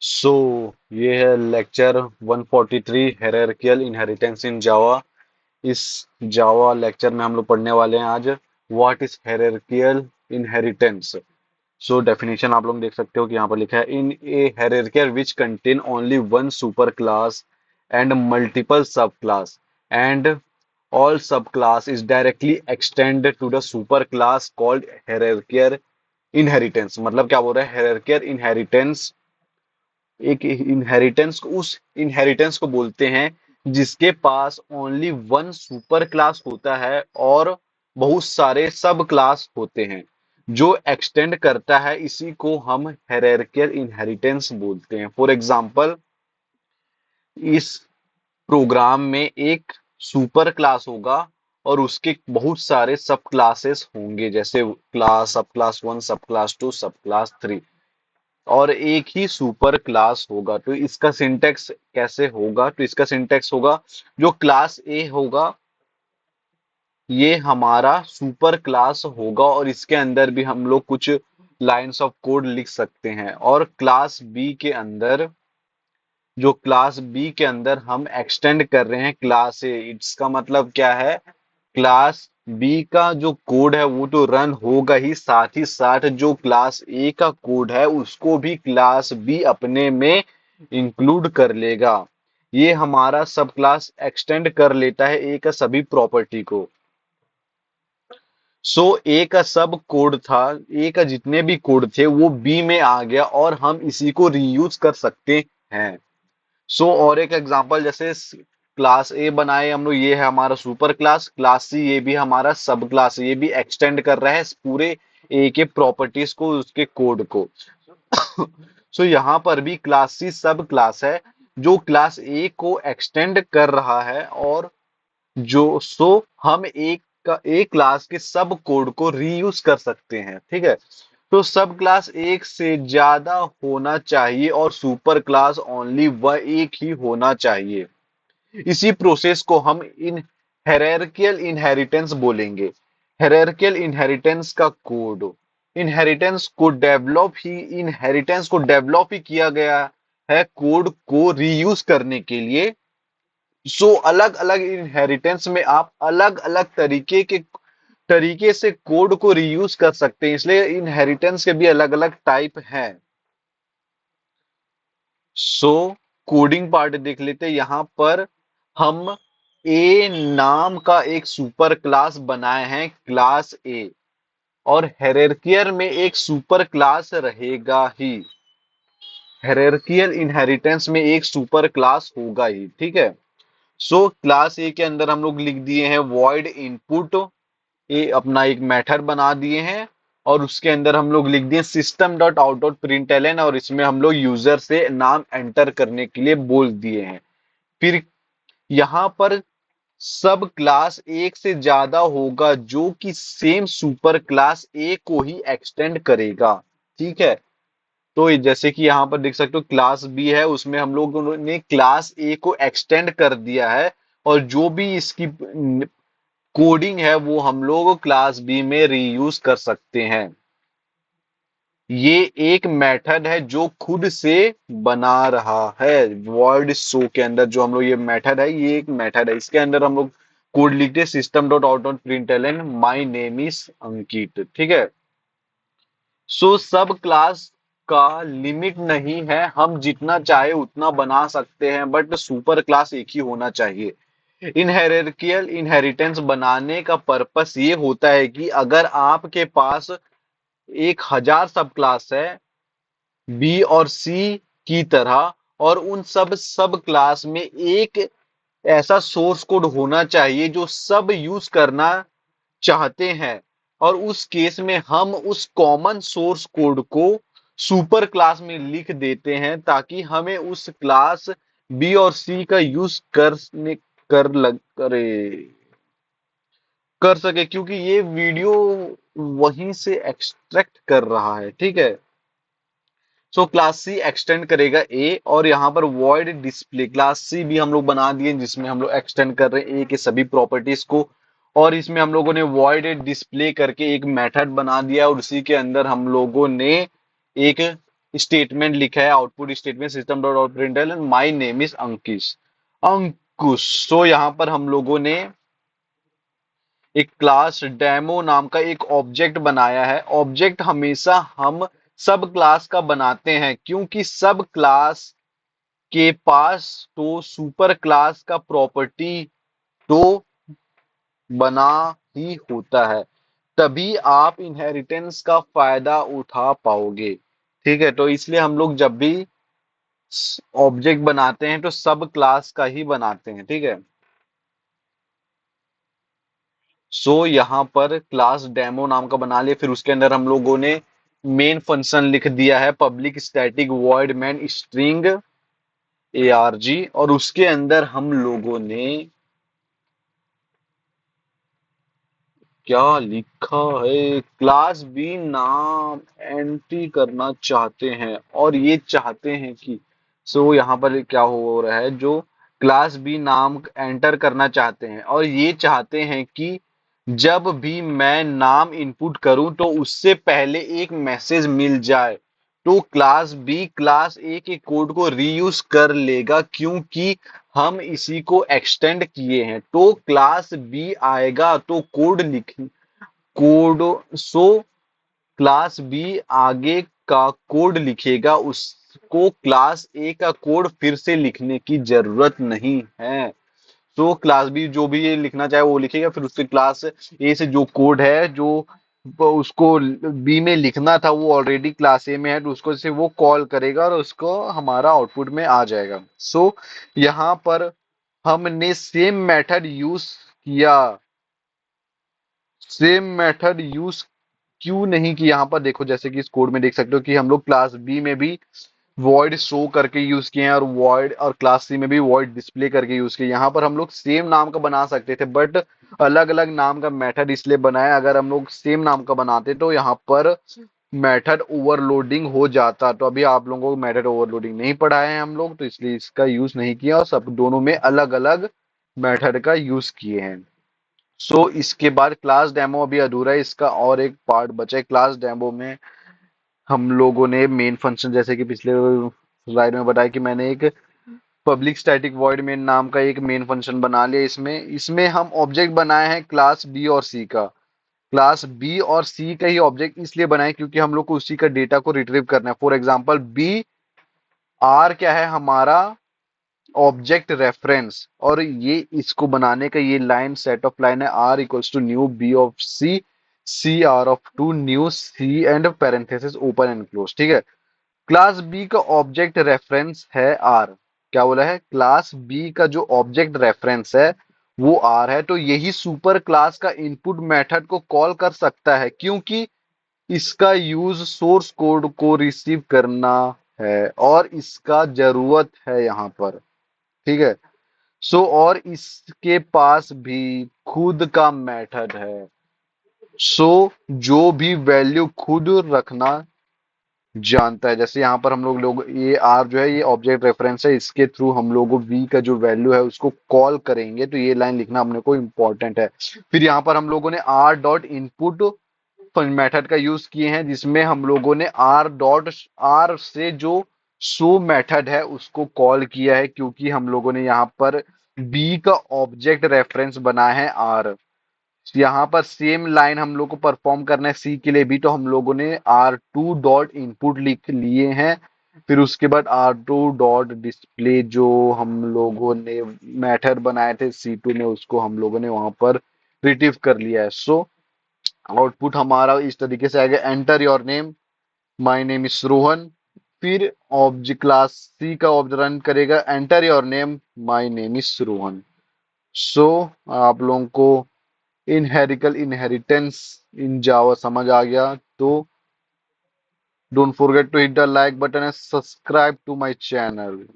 सो ये है lecture 143 hierarchical inheritance in जावा। इस जावा लेक्चर में हम लोग पढ़ने वाले हैं आज what is hierarchical inheritance. So definition आप लोग देख सकते हो कि यहाँ पर लिखा है in a hierarchy which contain only one super class and multiple sub class and all subclass is directly extended to the superclass called hierarchical inheritance। मतलब क्या बोल रहा है, hierarchical inheritance एक इनहेरिटेंस उस इनहेरिटेंस को बोलते हैं जिसके पास ओनली वन सुपर क्लास होता है और बहुत सारे सब क्लास होते हैं जो एक्सटेंड करता है। इसी को हम हायरार्किकल इनहेरिटेंस बोलते हैं। फॉर एग्जांपल, इस प्रोग्राम में एक सुपर क्लास होगा और उसके बहुत सारे सब क्लासेस होंगे, जैसे क्लास, सब क्लास वन, सब क्लास टू, सब क्लास थ्री, और एक ही सुपर क्लास होगा। तो इसका सिंटेक्स कैसे होगा? तो इसका सिंटेक्स होगा, जो क्लास ए होगा ये हमारा सुपर क्लास होगा और इसके अंदर भी हम लोग कुछ लाइंस ऑफ कोड लिख सकते हैं। और क्लास बी के अंदर, जो क्लास बी के अंदर हम एक्सटेंड कर रहे हैं क्लास ए, इसका मतलब क्या है, क्लास बी का जो कोड है वो तो रन होगा ही, साथ ही साथ जो क्लास ए का कोड है उसको भी क्लास बी अपने में इंक्लूड कर लेगा। ये हमारा सब क्लास एक्सटेंड कर लेता है ए का सभी प्रॉपर्टी को। सो ए का सब कोड था, ए का जितने भी कोड थे वो बी में आ गया और हम इसी को रीयूज कर सकते हैं। सो और एक एग्जांपल, जैसे क्लास ए बनाए हम लोग, ये है हमारा सुपर क्लास। क्लास सी ये भी हमारा सब क्लास, ये भी एक्सटेंड कर रहा है इस पूरे ए के प्रॉपर्टीज को, उसके कोड को। सो यहाँ पर भी क्लास सी सब क्लास है जो क्लास ए को एक्सटेंड कर रहा है, और जो सो हम एक का एक क्लास के सब कोड को रीयूज कर सकते हैं। ठीक है, तो सब क्लास एक से ज्यादा होना चाहिए और सुपर क्लास ओनली वह एक ही होना चाहिए। इसी प्रोसेस को हम इन हायरार्किकल इनहेरिटेंस बोलेंगे। हायरार्किकल इनहेरिटेंस का कोड, इनहेरिटेंस को डेवलप ही किया गया है कोड को रीयूज करने के लिए। सो अलग अलग इनहेरिटेंस में आप अलग अलग तरीके से कोड को रीयूज कर सकते हैं, इसलिए इनहेरिटेंस के भी अलग अलग टाइप हैं। सो कोडिंग पार्ट देख लेते हैं। यहां पर हम ए नाम का एक सुपर क्लास बनाए हैं, क्लास ए, और हायरार्किकल में एक सुपर क्लास रहेगा ही। हायरार्किकल इनहेरिटेंस में एक सुपर क्लास होगा ही। ठीक है, सो क्लास ए के अंदर हम लोग लिख दिए हैं वॉइड इनपुट, ये अपना एक मेथड बना दिए हैं, और उसके अंदर हम लोग लिख दिए system dot out dot println, और इसमें हम लोग यूजर से नाम एंटर करने के लिए बोल दिए हैं। फिर यहां पर सब क्लास एक से ज्यादा होगा जो कि सेम सुपर क्लास ए को ही एक्सटेंड करेगा। ठीक है, तो जैसे कि यहां पर देख सकते हो क्लास बी है, उसमें हम लोगों ने क्लास ए को एक्सटेंड कर दिया है, और जो भी इसकी कोडिंग है वो हम लोग क्लास बी में रीयूज कर सकते हैं। ये एक मेथड है जो खुद से बना रहा है। वर्ड शो के अंदर जो हम लोग ये मेथड है, ये एक मेथड है, इसके अंदर हम लोग कोड लिखते system dot out dot println my name is Ankit. ठीक है, सो सब क्लास का लिमिट नहीं है, हम जितना चाहे उतना बना सकते हैं, बट सुपर क्लास एक ही होना चाहिए। इन हायरार्किकल इनहेरिटेंस बनाने का पर्पस ये होता है कि अगर आपके पास 1000 सब क्लास है बी और सी की तरह, और उन सब क्लास में एक ऐसा सोर्स कोड होना चाहिए जो सब यूज करना चाहते हैं, और उस केस में हम उस कॉमन सोर्स कोड को सुपर क्लास में लिख देते हैं ताकि हमें उस क्लास बी और सी का यूज कर लग करे कर सके, क्योंकि ये वीडियो वहीं से एक्सट्रैक्ट कर रहा है। ठीक है, सो क्लास सी एक्सटेंड करेगा ए, और यहाँ पर वॉइड डिस्प्ले क्लास सी भी हम लोग बना दिए जिसमें हम लोग एक्सटेंड कर रहे हैं ए के सभी प्रॉपर्टीज को, और इसमें हम लोगों ने वॉइड डिस्प्ले करके एक मेथड बना दिया, और उसी के अंदर हम लोगों ने एक स्टेटमेंट लिखा है, output statement system dot out println my name is Ankish, Ankush. तो यहाँ पर हम लोगों ने एक क्लास डेमो नाम का एक ऑब्जेक्ट बनाया है। ऑब्जेक्ट हमेशा हम सब क्लास का बनाते हैं, क्योंकि सब क्लास के पास तो सुपर क्लास का प्रॉपर्टी तो बना ही होता है, तभी आप इनहेरिटेंस का फायदा उठा पाओगे। ठीक है, तो इसलिए हम लोग जब भी ऑब्जेक्ट बनाते हैं तो सब क्लास का ही बनाते हैं। ठीक है, सो यहाँ पर क्लास डेमो नाम का बना लिया, फिर उसके अंदर हम लोगों ने मेन फंक्शन लिख दिया है public static void main string arg, और उसके अंदर हम लोगों ने क्या लिखा है, क्लास बी नाम एंट्री करना चाहते हैं, और ये चाहते हैं कि यहाँ पर क्या हो रहा है, जो क्लास बी नाम एंटर करना चाहते हैं और ये चाहते हैं कि जब भी मैं नाम इनपुट करूं तो उससे पहले एक मैसेज मिल जाए, तो क्लास बी क्लास ए के कोड को रीयूज कर लेगा, क्योंकि हम इसी को एक्सटेंड किए हैं। तो क्लास बी आएगा तो कोड सो क्लास बी आगे का कोड लिखेगा, उसको क्लास ए का कोड फिर से लिखने की जरूरत नहीं है। तो क्लास बी जो भी ये लिखना चाहे वो लिखेगा, फिर उसके क्लास ए से जो कोड है जो उसको बी में लिखना था वो ऑलरेडी क्लास ए में है, तो उसको से वो कॉल करेगा और उसको हमारा आउटपुट में आ जाएगा। यहाँ पर हमने सेम मेथड यूज क्यों नहीं कि यहाँ पर देखो, जैसे कि इस कोड में देख सकते हो कि हम लोग क्लास बी में भी वॉइड शो करके यूज किए हैं, और वॉइड और क्लास सी में भी वॉइड डिस्प्ले करके यूज किए। यहाँ पर हम लोग सेम नाम का बना सकते थे, बट अलग अलग नाम का मेथड इसलिए बनाया, अगर हम लोग सेम नाम का बनाते तो यहाँ पर मेथड ओवरलोडिंग हो जाता। तो अभी आप लोगों को मेथड ओवरलोडिंग नहीं पढ़ाए हैं हम लोग, तो इसलिए इसका यूज नहीं किया, और सब दोनों में अलग अलग मेथड का यूज किए हैं। इसके बाद क्लास डेमो अभी अधूरा है, इसका और एक पार्ट बचा है। क्लास डेमो में हम लोगों ने मेन फंक्शन, जैसे कि पिछले स्लाइड में बताया कि मैंने एक पब्लिक स्टैटिक वॉइड मेन नाम का एक मेन फंक्शन बना लिया। इसमें इसमें हम ऑब्जेक्ट बनाए हैं क्लास बी और सी का। क्लास बी और सी का ही ऑब्जेक्ट इसलिए बनाए क्योंकि हम लोग को उसी का डेटा को रिट्रीव करना है। फॉर एग्जाम्पल बी, आर क्या है हमारा ऑब्जेक्ट रेफरेंस, और ये इसको बनाने का ये लाइन सेट ऑफ लाइन है, R equals to new B of C R of to new C and parenthesis open and close. ठीक है, क्लास बी का ऑब्जेक्ट रेफरेंस है आर। क्या बोला है, क्लास बी का जो ऑब्जेक्ट रेफरेंस है वो आर है, तो यही सुपर क्लास का इनपुट मेथड को कॉल कर सकता है, क्योंकि इसका यूज सोर्स कोड को रिसीव करना है और इसका जरूरत है यहाँ पर। ठीक है, और इसके पास भी खुद का मेथड है। जो भी वैल्यू खुद रखना जानता है, जैसे यहाँ पर हम लोग ये आर जो है ये ऑब्जेक्ट रेफरेंस है, इसके थ्रू हम लोग वी का जो वैल्यू है उसको कॉल करेंगे, तो ये लाइन लिखना अपने को इम्पोर्टेंट है। फिर यहाँ पर हम लोगों ने आर डॉट इनपुट मेथड का यूज किए हैं, जिसमें हम लोगों ने आर से जो शो मेथड है उसको कॉल किया है, क्योंकि हम लोगों ने यहाँ पर बी का ऑब्जेक्ट रेफरेंस बनाया है आर। यहाँ पर सेम लाइन हम लोग को परफॉर्म करना है सी के लिए भी, तो हम लोगों ने आर टू डॉट इनपुट लिख लिए हैं। फिर उसके बाद आर टू डॉट डिस्प्ले जो हम लोगों ने मेथड बनाए थे सी टू में, उसको हम लोगों ने वहां पर रिट्रीव कर लिया है। आउटपुट हमारा इस तरीके से आएगा, enter your name, my name is Rohan. फिर ऑब्जेक्ट क्लास सी का ऑब्जेक्ट रन करेगा, enter your name, my name is Rohan. So आप लोगों को इनहेरिटेंस इन जावा समझ आ गया, तो don't forget to hit the like button and subscribe to my channel.